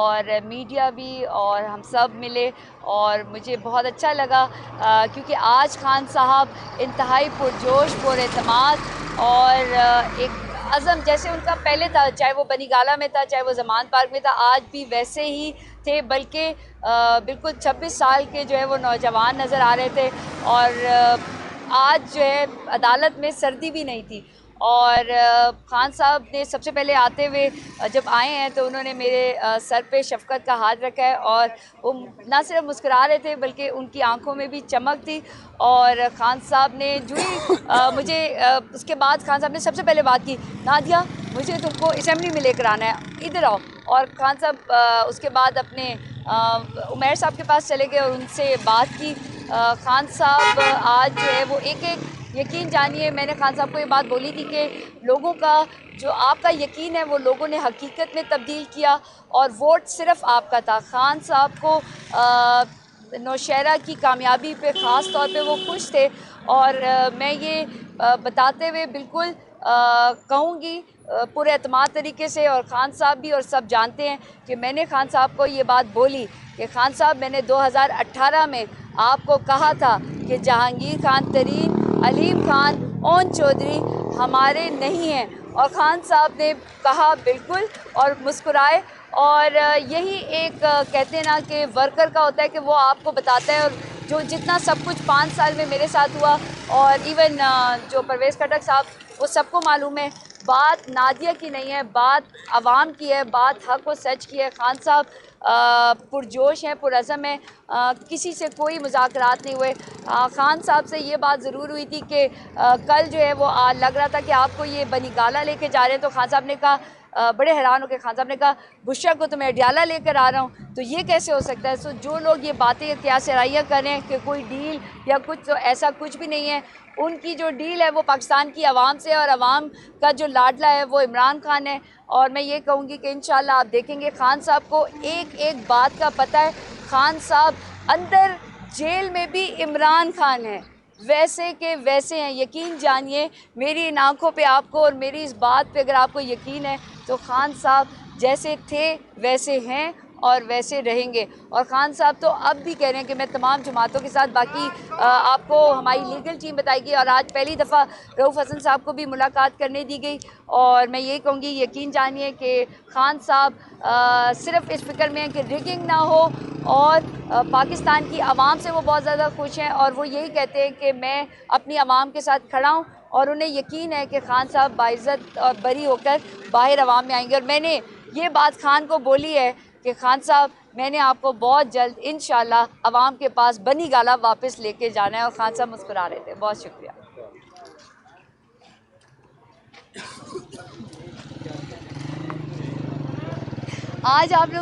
और मीडिया भी और हम सब मिले और मुझे बहुत अच्छा लगा क्योंकि आज खान साहब इंतहाई पुरजोश पुरएतमाद और एक अज़म जैसे उनका पहले था, चाहे वो बनी गाला में था, चाहे वो ज़मान पार्क में था, आज भी वैसे ही थे। बल्कि बिल्कुल 26 साल के जो है वो नौजवान नज़र आ रहे थे और आज जो है अदालत में सर्दी भी नहीं थी। और खान साहब ने सबसे पहले आते हुए जब आए हैं तो उन्होंने मेरे सर पे शफ़क़त का हाथ रखा है और वो ना सिर्फ मुस्कुरा रहे थे बल्कि उनकी आंखों में भी चमक थी। और खान साहब ने जो ही मुझे उसके बाद खान साहब ने सबसे पहले बात की, नादिया मुझे तुमको असेंबली में लेकर आना है, इधर आओ। और खान साहब उसके बाद अपने उमैर साहब के पास चले गए और उनसे बात की। खान साहब आज जो है वो एक यकीन जानिए, मैंने खान साहब को ये बात बोली थी कि लोगों का जो आपका यकीन है वो लोगों ने हकीकत में तब्दील किया और वोट सिर्फ आपका था। खान साहब को नौशहरा की कामयाबी पे ख़ास तौर पे वो खुश थे और मैं ये बताते हुए बिल्कुल कहूँगी पूरे एतमाद तरीके से, और खान साहब भी और सब जानते हैं कि मैंने खान साहब को ये बात बोली कि खान साहब मैंने 2018 में आपको कहा था कि जहांगीर खान तरीन, अलीम खान, ओन चौधरी हमारे नहीं हैं। और खान साहब ने कहा बिल्कुल और मुस्कुराए। और यही एक कहते हैं ना कि वर्कर का होता है कि वो आपको बताता है, और जो जितना सब कुछ 5 साल में मेरे साथ हुआ और इवन जो परवेज़ खटक साहब, वो सबको मालूम है। बात नादिया की नहीं है, बात आवाम की है, बात हक व सच की है। खान साहब पुरजोश हैं, पुरअज़म हैं, किसी से कोई मुज़ाकरात नहीं हुए। खान साहब से ये बात ज़रूर हुई थी कि कल जो है वो लग रहा था कि आपको ये बनी गाला लेके जा रहे हैं, तो खान साहब ने कहा बड़े हैरान हो के खान साहब ने कहा बुशरा को तो मैं अडियाला लेकर आ रहा हूँ, तो ये कैसे हो सकता है। सो जो लोग ये बातें क्या सराइयाँ करें कि कोई डील या कुछ, तो ऐसा कुछ भी नहीं है। उनकी जो डील है वो पाकिस्तान की आवाम से, और आवाम का जो लाडला है वो इमरान खान है। और मैं ये कहूँगी कि इंशाल्लाह आप देखेंगे खान साहब को एक एक बात का पता है। खान साहब अंदर जेल में भी इमरान खान है, वैसे के वैसे हैं। यकीन जानिए मेरी इन आँखों पे आपको, और मेरी इस बात पे अगर आपको यकीन है तो खान साहब जैसे थे वैसे हैं और वैसे रहेंगे। और खान साहब तो अब भी कह रहे हैं कि मैं तमाम जमातों के साथ, बाकी आपको हमारी लीगल टीम बताएगी। और आज पहली दफ़ा रऊफ़ हसन साहब को भी मुलाकात करने दी गई। और मैं ये कहूँगी यकीन जानिए कि खान साहब सिर्फ़ इस फिक्र में है कि रिगिंग ना हो, और पाकिस्तान की आवाम से वो बहुत ज़्यादा खुश हैं और वो यही कहते हैं कि मैं अपनी आवाम के साथ खड़ा हूँ। और उन्हें यकीन है कि खान साहब बाइज़्ज़त और बरी होकर बाहर आवाम में आएंगे। और मैंने ये बात खान को बोली है कि खान साहब मैंने आपको बहुत जल्द इंशाल्लाह आवाम के पास बनी गाला वापस लेके जाना है। और खान साहब मुस्कुरा रहे थे। बहुत शुक्रिया। आज आप लोग